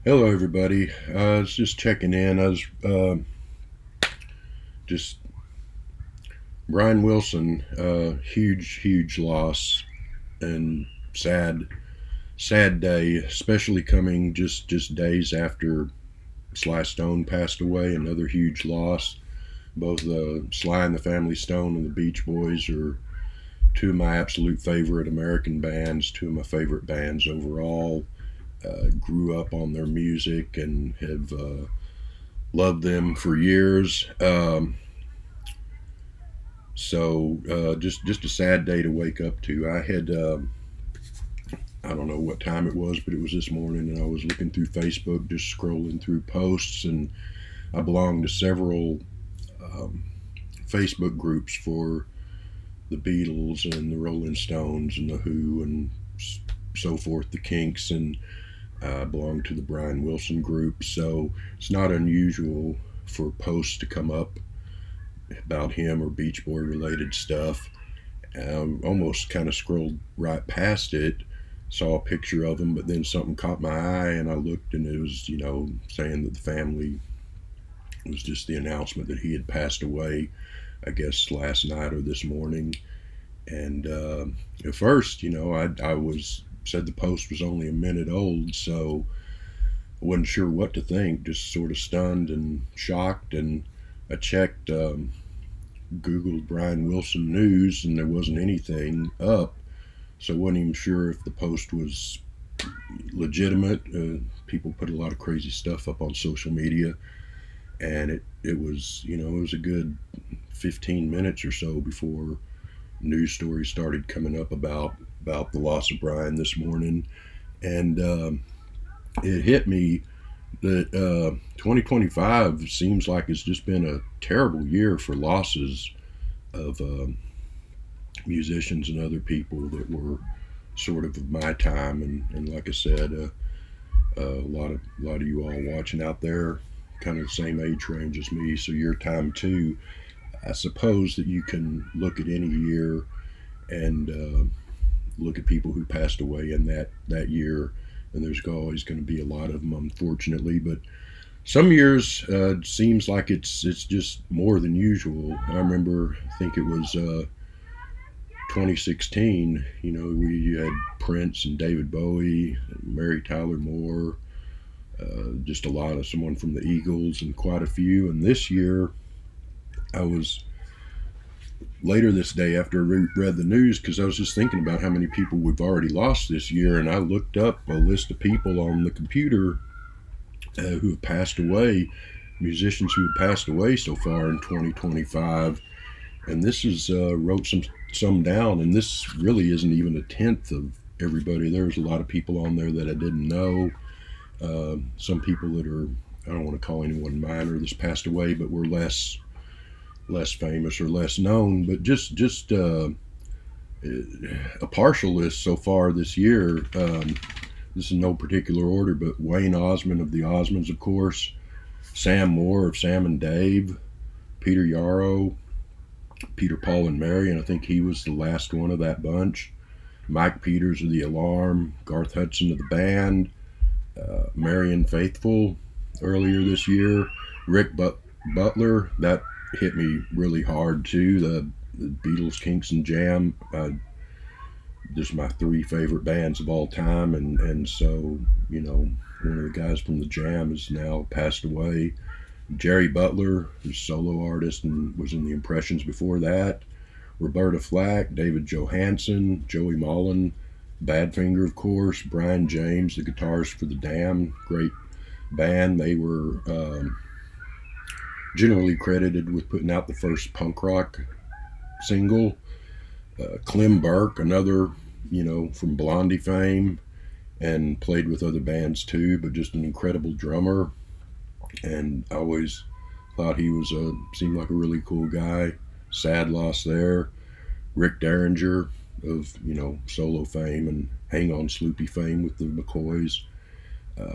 Hello, everybody. I was just checking in. I was just Brian Wilson. Huge loss and sad day, especially coming just days after Sly Stone passed away. Another huge loss. Both Sly and the Family Stone and the Beach Boys are two of my absolute favorite American bands. Two of my favorite bands overall. Grew up on their music and have loved them for years. Just a sad day to wake up to. I don't know what time it was, but it was this morning, and I was looking through Facebook, just scrolling through posts, and I belong to several um, Facebook groups for the Beatles and the Rolling Stones and the Who and so forth, the Kinks, and I belong to the Brian Wilson group. So it's not unusual for posts to come up about him or Beach Boy related stuff. Almost kind of scrolled right past it, saw a picture of him, but then something caught my eye, and I looked, and it was, saying that the family was just the announcement that he had passed away, I guess last night or this morning. And at first, I was said the post was only a minute old, so I wasn't sure what to think, just sort of stunned and shocked. And I checked, Googled Brian Wilson news, and there wasn't anything up. So I wasn't even sure if the post was legitimate. People put a lot of crazy stuff up on social media, and it was it was a good 15 minutes or so before news stories started coming up about the loss of Brian this morning, and it hit me that 2025 seems like it's just been a terrible year for losses of musicians and other people that were sort of my time, and like I said, a lot of you all watching out there, kind of the same age range as me, so your time too. I suppose that you can look at any year and look at people who passed away in that year, and there's always going to be a lot of them, unfortunately. But some years seems like it's just more than usual. I remember, I think it was 2016. We had Prince and David Bowie, and Mary Tyler Moore, just a lot of someone from the Eagles, and quite a few. And this year, I was later this day after I read the news, because I was just thinking about how many people we've already lost this year, and I looked up a list of people on the computer who have passed away, musicians who have passed away so far in 2025, and this is wrote some down, and this really isn't even a tenth of everybody. There's a lot of people on there that I didn't know. Some people that are, I don't want to call anyone minor that's passed away, but were less famous or less known, but just a partial list so far this year. This is in no particular order, but Wayne Osmond of the Osmonds, of course, Sam Moore of Sam and Dave, Peter Yarrow, Peter, Paul, and Mary, and I think he was the last one of that bunch. Mike Peters of the Alarm, Garth Hudson of the band, Marion Faithfull earlier this year, Butler, that hit me really hard too. The Beatles, Kinks, and Jam, just my three favorite bands of all time, and so one of the guys from the Jam has now passed away. Jerry Butler, who's a solo artist and was in the Impressions before that. Roberta Flack, David Johansen, Joey Mullen, Badfinger, of course, Brian James, the guitarist for the Damned, great band. They were generally credited with putting out the first punk rock single. Clem Burke, another, from Blondie fame, and played with other bands too, but just an incredible drummer. And I always thought he was seemed like a really cool guy. Sad loss there. Rick Derringer of solo fame and Hang On Sloopy fame with the McCoys.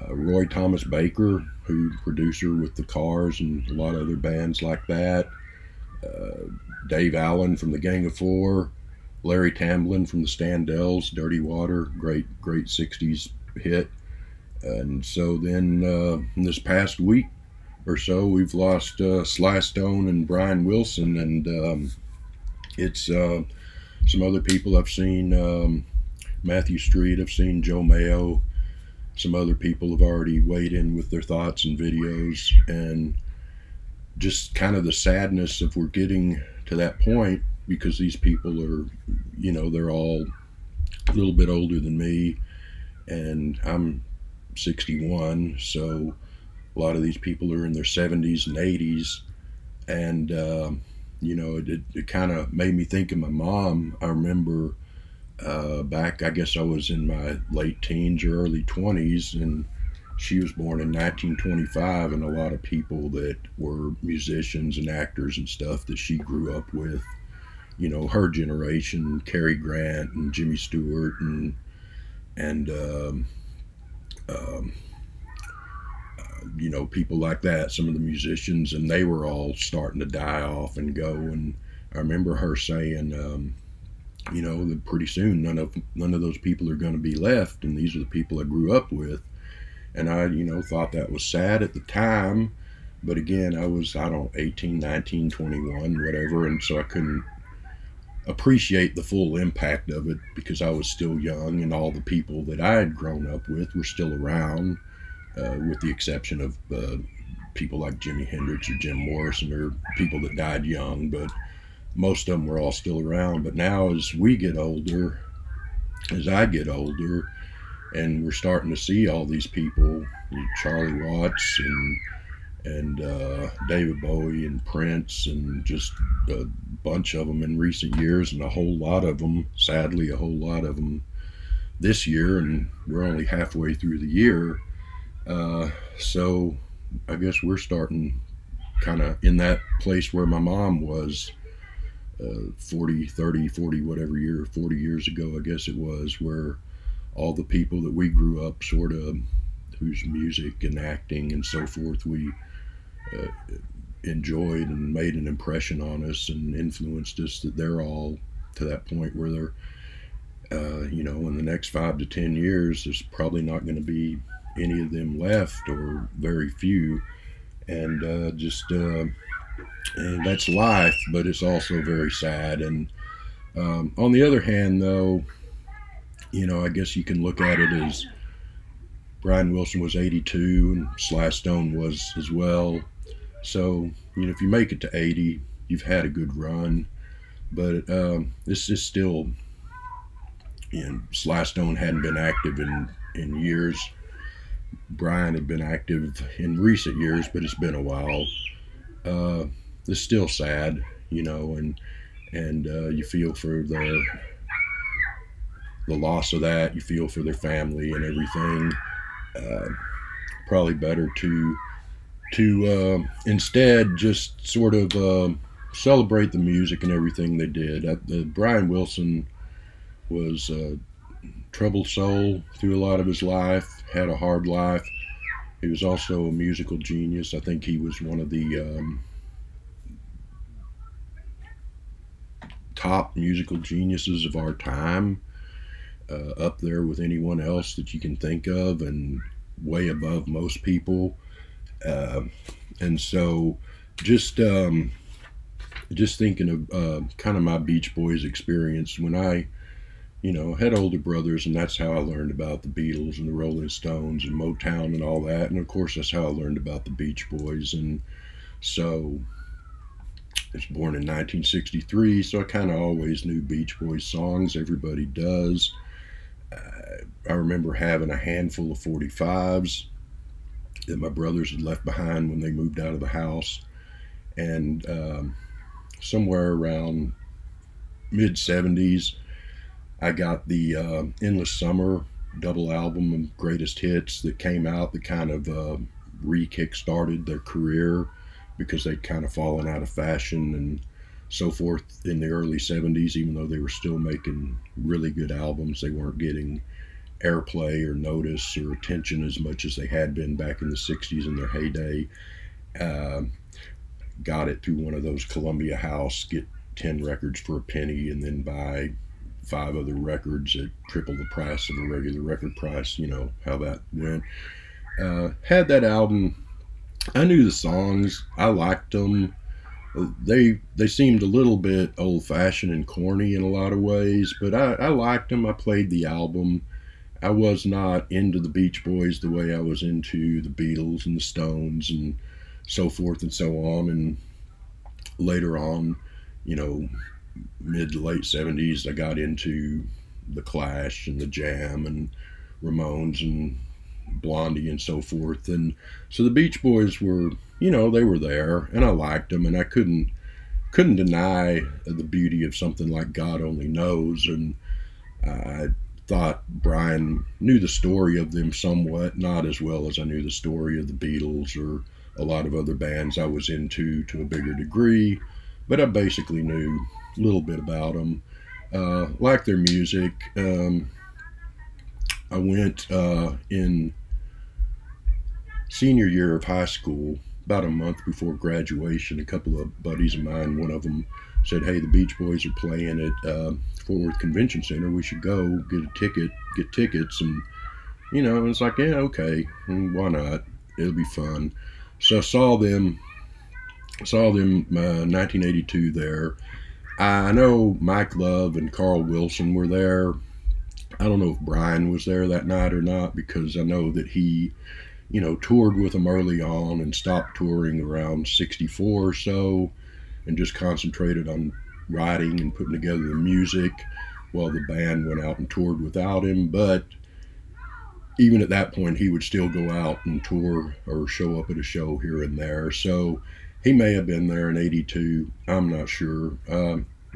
Roy Thomas Baker, who producer with the Cars and a lot of other bands like that. Dave Allen from the Gang of Four. Larry Tamblyn from the Standells, Dirty Water, great 60s hit. And so then in this past week or so, we've lost Sly Stone and Brian Wilson, and it's some other people I've seen. Matthew Street, I've seen Joe Mayo. Some other people have already weighed in with their thoughts and videos, and just kind of the sadness of we're getting to that point because these people are, they're all a little bit older than me, and I'm 61, so a lot of these people are in their 70s and 80s, and it kind of made me think of my mom. I remember back, I guess I was in my late teens or early 20s, and she was born in 1925, and a lot of people that were musicians and actors and stuff that she grew up with, her generation, Cary Grant and Jimmy Stewart and um, people like that, some of the musicians, and they were all starting to die off and go. And I remember her saying, that pretty soon none of those people are going to be left, and these are the people I grew up with. And I, thought that was sad at the time, but again, I don't 18, 19, 21, whatever, and so I couldn't appreciate the full impact of it because I was still young, and all the people that I had grown up with were still around, with the exception of people like Jimi Hendrix or Jim Morrison, or people that died young, but most of them were all still around. But now, as we get older, as I get older, and we're starting to see all these people, Charlie Watts and David Bowie and Prince, and just a bunch of them in recent years, and a whole lot of them, sadly, a whole lot of them this year, and we're only halfway through the year. So I guess we're starting kind of in that place where my mom was 40, 30, 40, whatever year, 40 years ago, I guess it was, where all the people that we grew up sort of, whose music and acting and so forth we uh, enjoyed and made an impression on us and influenced us, that they're all to that point where they're, in the next 5 to 10 years, there's probably not going to be any of them left, or very few. And and that's life, but it's also very sad. And on the other hand, though, I guess you can look at it as Brian Wilson was 82 and Sly Stone was as well. So, if you make it to 80, you've had a good run. But this is still, Sly Stone hadn't been active in years. Brian had been active in recent years, but it's been a while. Uh, it's still sad, and you feel for the loss of that. You feel for their family and everything. Uh, Probably better to instead just sort of celebrate the music and everything they did. Brian Wilson was a troubled soul through a lot of his life, had a hard life. He was also a musical genius. I think he was one of the top musical geniuses of our time, up there with anyone else that you can think of, and way above most people. Uh, and so, just just thinking of kind of my Beach Boys experience when I, had older brothers, and that's how I learned about the Beatles and the Rolling Stones and Motown and all that. And of course, that's how I learned about the Beach Boys. And so, I was born in 1963, so I kind of always knew Beach Boys songs. Everybody does. I remember having a handful of 45s that my brothers had left behind when they moved out of the house. And somewhere around mid 70s, I got the Endless Summer double album of greatest hits that came out, that kind of re-kick started their career, because they'd kind of fallen out of fashion and so forth in the early 70s. Even though they were still making really good albums, they weren't getting airplay or notice or attention as much as they had been back in the 60s in their heyday. Uh, got it through one of those Columbia House, get 10 records for a penny, and then buy 5 other records at triple the price of a regular record price. You know how that went. Had that album. I knew the songs. I liked them. They seemed a little bit old fashioned and corny in a lot of ways, but I liked them. I played the album. I was not into the Beach Boys the way I was into the Beatles and the Stones and so forth and so on. And later on, you know, mid to late 70s, I got into the Clash and the Jam and Ramones and Blondie and so forth. And so the Beach Boys were, they were there, and I liked them, and I couldn't deny the beauty of something like God Only Knows. And I thought Brian knew the story of them somewhat, not as well as I knew the story of the Beatles or a lot of other bands I was into to a bigger degree, but I basically knew a little bit about them. Liked their music. I went in senior year of high school, about a month before graduation. A couple of buddies of mine, one of them said, "Hey, the Beach Boys are playing at Fort Worth Convention Center. We should go get tickets." And it's like, yeah, okay, why not? It'll be fun. So I saw them 1982 there. I know Mike Love and Carl Wilson were there. I don't know if Brian was there that night or not, because I know that he, toured with them early on and stopped touring around 64 or so and just concentrated on writing and putting together the music while the band went out and toured without him. But even at that point, he would still go out and tour or show up at a show here and there. So he may have been there in 82. I'm not sure.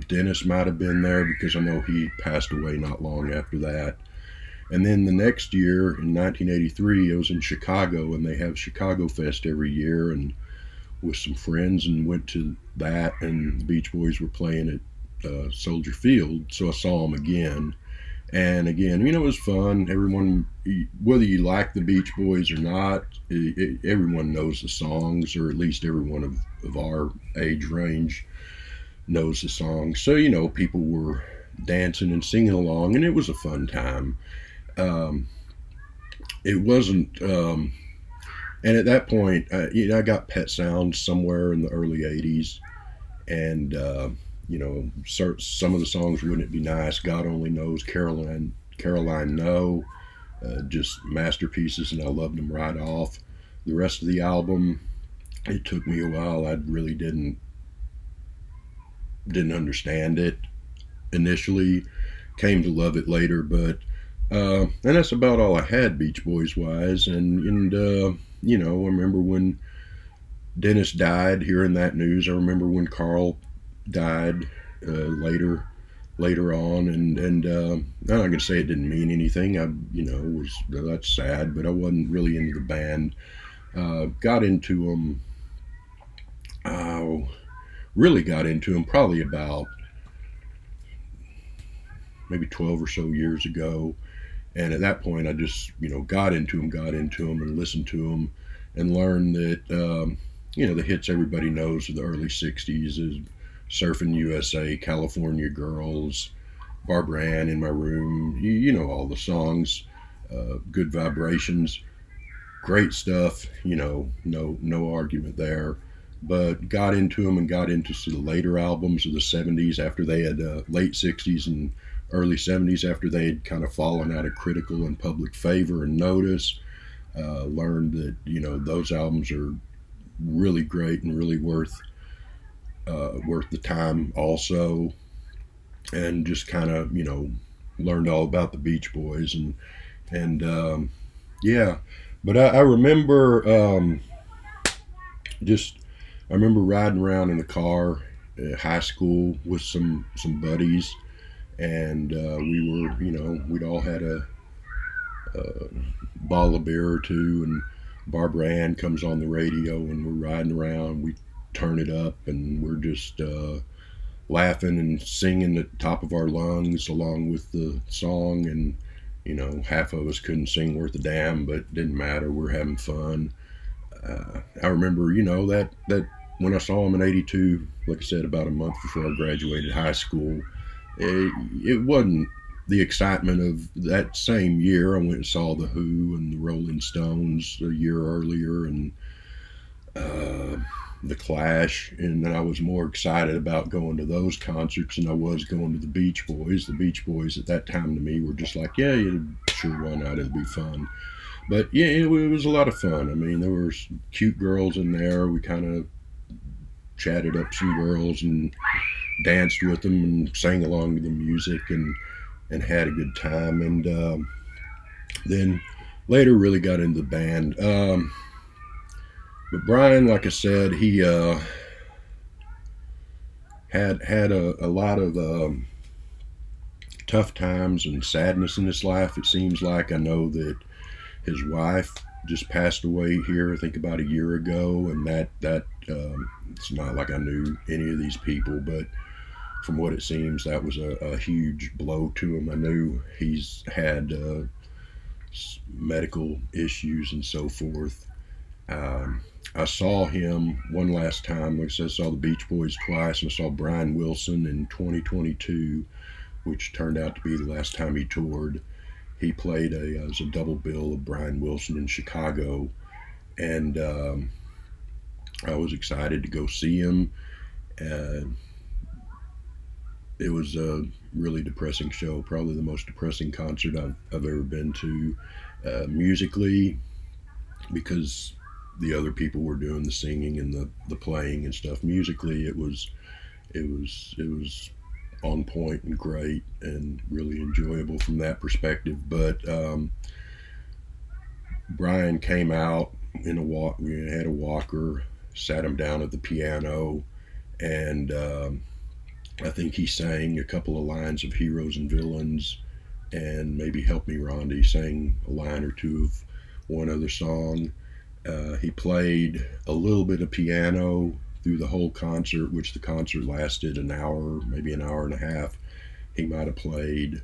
Dennis might have been there because I know he passed away not long after that. And then the next year in 1983, I was in Chicago, and they have Chicago Fest every year, and with some friends, and went to that, and the Beach Boys were playing at Soldier Field, so I saw them again. And again, it was fun. Everyone, whether you like the Beach Boys or not, everyone knows the songs, or at least everyone of our age range knows the songs. So, people were dancing and singing along, and it was a fun time. It wasn't, and at that point, I got Pet Sounds somewhere in the early 80s, and, some of the songs, Wouldn't It Be Nice, God Only Knows, Caroline No, just masterpieces, and I loved them right off. The rest of the album, it took me a while. I really didn't understand it initially, came to love it later, but and that's about all I had Beach Boys wise. And I remember when Dennis died, hearing that news. I remember when Carl died later on, and I'm not gonna say it didn't mean anything. That's sad, but I wasn't really into the band. Got into them. Really got into them probably about maybe 12 or so years ago. And at that point, I just, got into them and listened to them and learned that, the hits everybody knows of the early 60s is Surfing USA, California Girls, Barbara Ann, In My Room. You know all the songs, Good Vibrations, great stuff, no argument there. But got into them and got into the later albums of the 70s after they had, late 60s and early 70s, after they had kind of fallen out of critical and public favor and notice. Learned that those albums are really great and really worth the time also. And just kind of learned all about the Beach Boys, and yeah. But I remember I remember riding around in the car at high school with some buddies, and we'd all had a bottle of beer or two, and Barbara Ann comes on the radio, and we're riding around. We turn it up, and we're just laughing and singing at the top of our lungs along with the song. And half of us couldn't sing worth a damn, but it didn't matter. We're having fun. I remember, that when I saw him in '82, like I said, about a month before I graduated high school, it wasn't the excitement of that same year, I went and saw the Who and the Rolling Stones a year earlier, and uh, the Clash, and then I was more excited about going to those concerts than I was going to the Beach Boys. The Beach Boys at that time to me were just like, yeah, sure, why not? It'll be fun. But yeah, it was a lot of fun. I mean, there were cute girls in there. We kind of chatted up some girls and danced with them and sang along to the music and had a good time. And then later really got into the band. But Brian, like I said, he had a lot of tough times and sadness in his life. It seems like I know that his wife just passed away here, I think about a year ago, and that it's not like I knew any of these people, but from what it seems, that was a huge blow to him. I knew he's had medical issues and so forth. Um, I saw him one last time. Like I said, I saw the Beach Boys twice, and I saw Brian Wilson in 2022, which turned out to be the last time he toured. He played as a double bill of Brian Wilson in Chicago, and I was excited to go see him. Uh, it was a really depressing show, probably the most depressing concert I've ever been to, musically, because the other people were doing the singing and the playing and stuff. Musically, it was on point and great and really enjoyable from that perspective. But Brian came out in a walk. We had a walker, sat him down at the piano, and I think he sang a couple of lines of Heroes and Villains, and maybe Help Me Rhonda. He sang a line or two of one other song. He played a little bit of piano through the whole concert, which the concert lasted an hour, maybe an hour and a half. He might have played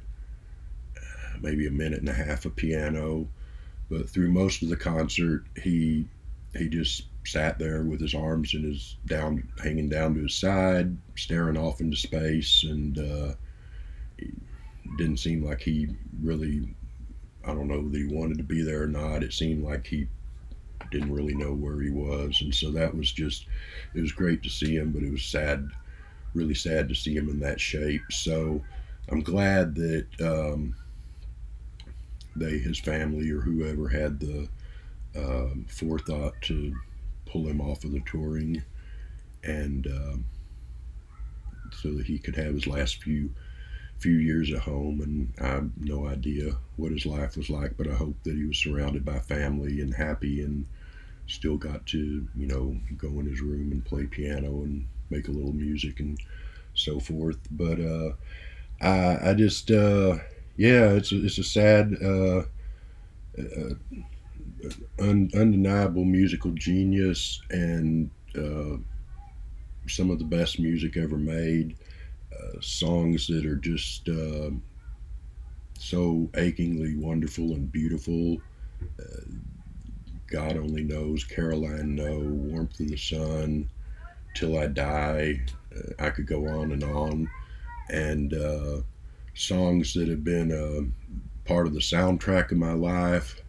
maybe a minute and a half of piano, but through most of the concert, he just sat there with his arms and his down hanging down to his side, staring off into space, and it didn't seem like he really. I don't know that he wanted to be there or not. It seemed like he didn't really know where he was, and so that was just. It was great to see him, but it was sad, really sad to see him in that shape. So I'm glad that his family or whoever had the forethought to pull him off of the touring, and so that he could have his last few years at home. And I have no idea what his life was like, but I hope that he was surrounded by family and happy and still got to go in his room and play piano and make a little music and so forth. But I just yeah, it's a sad uh, undeniable musical genius, and some of the best music ever made. Songs that are just so achingly wonderful and beautiful. Uh, God Only Knows, Caroline No, Warmth of the Sun, Till I Die. I could go on and on. And songs that have been part of the soundtrack of my life,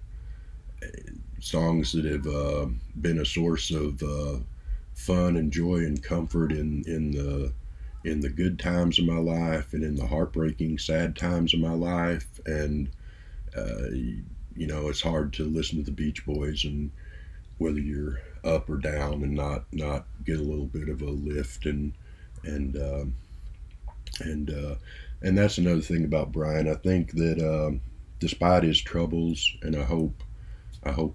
songs that have been a source of fun and joy and comfort in the good times of my life and in the heartbreaking sad times of my life. And it's hard to listen to the Beach Boys and whether you're up or down and not get a little bit of a lift. And and and that's another thing about Brian. I think that despite his troubles, and I hope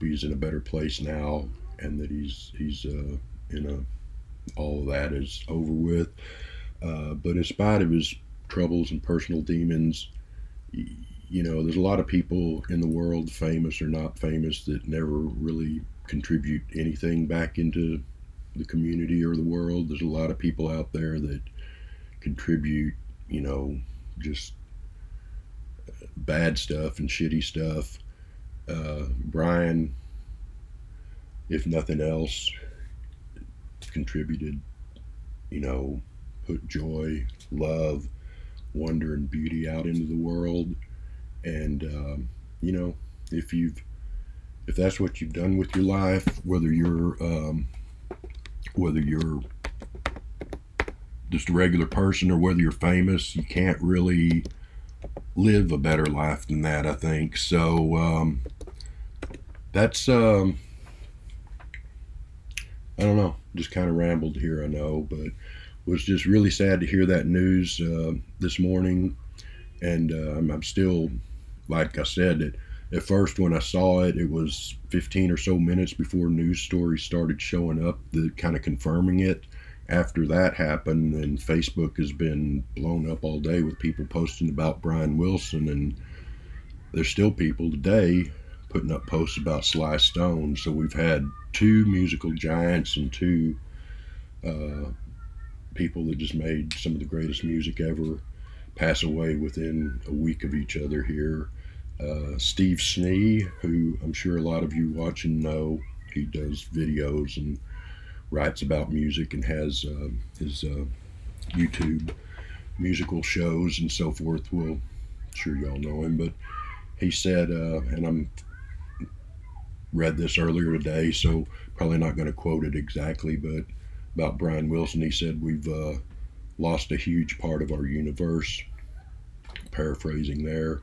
he's in a better place now, and that he's in all of that is over with. But in spite of his troubles and personal demons, there's a lot of people in the world, famous or not famous, that never really contribute anything back into the community or the world. There's a lot of people out there that contribute, just bad stuff and shitty stuff. Brian, if nothing else, contributed, put joy, love, wonder and beauty out into the world. And you know, if you've if that's what you've done with your life, whether you're just a regular person or whether you're famous, you can't really live a better life than that, I think. So that's I don't know, just kind of rambled here, I know, but was just really sad to hear that news this morning. And I'm still, like I said, at first when I saw it, it was 15 or so minutes before news stories started showing up, the kind of confirming it. After that happened, and Facebook has been blown up all day with people posting about Brian Wilson, and there's still people today putting up posts about Sly Stone. So we've had two musical giants and two uh, people that just made some of the greatest music ever pass away within a week of each other here. Steve Snee, who I'm sure a lot of you watching know, he does videos and writes about music and has his YouTube musical shows and so forth. Well, I'm sure y'all know him, but he said, and I'm read this earlier today, so probably not going to quote it exactly, but about Brian Wilson, he said, we've lost a huge part of our universe. Paraphrasing there.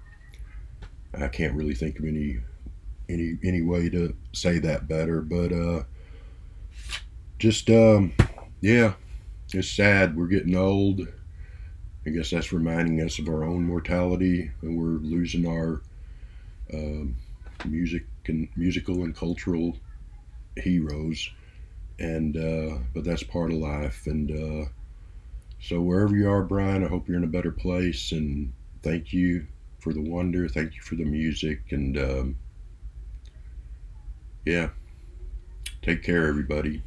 I can't really think of any way to say that better, but just yeah, it's sad. We're getting old. I guess that's reminding us of our own mortality, and we're losing our um, musical and cultural heroes. And but that's part of life. And so wherever you are, Brian, I hope you're in a better place. And thank you for the wonder. Thank you for the music. And yeah, take care, everybody.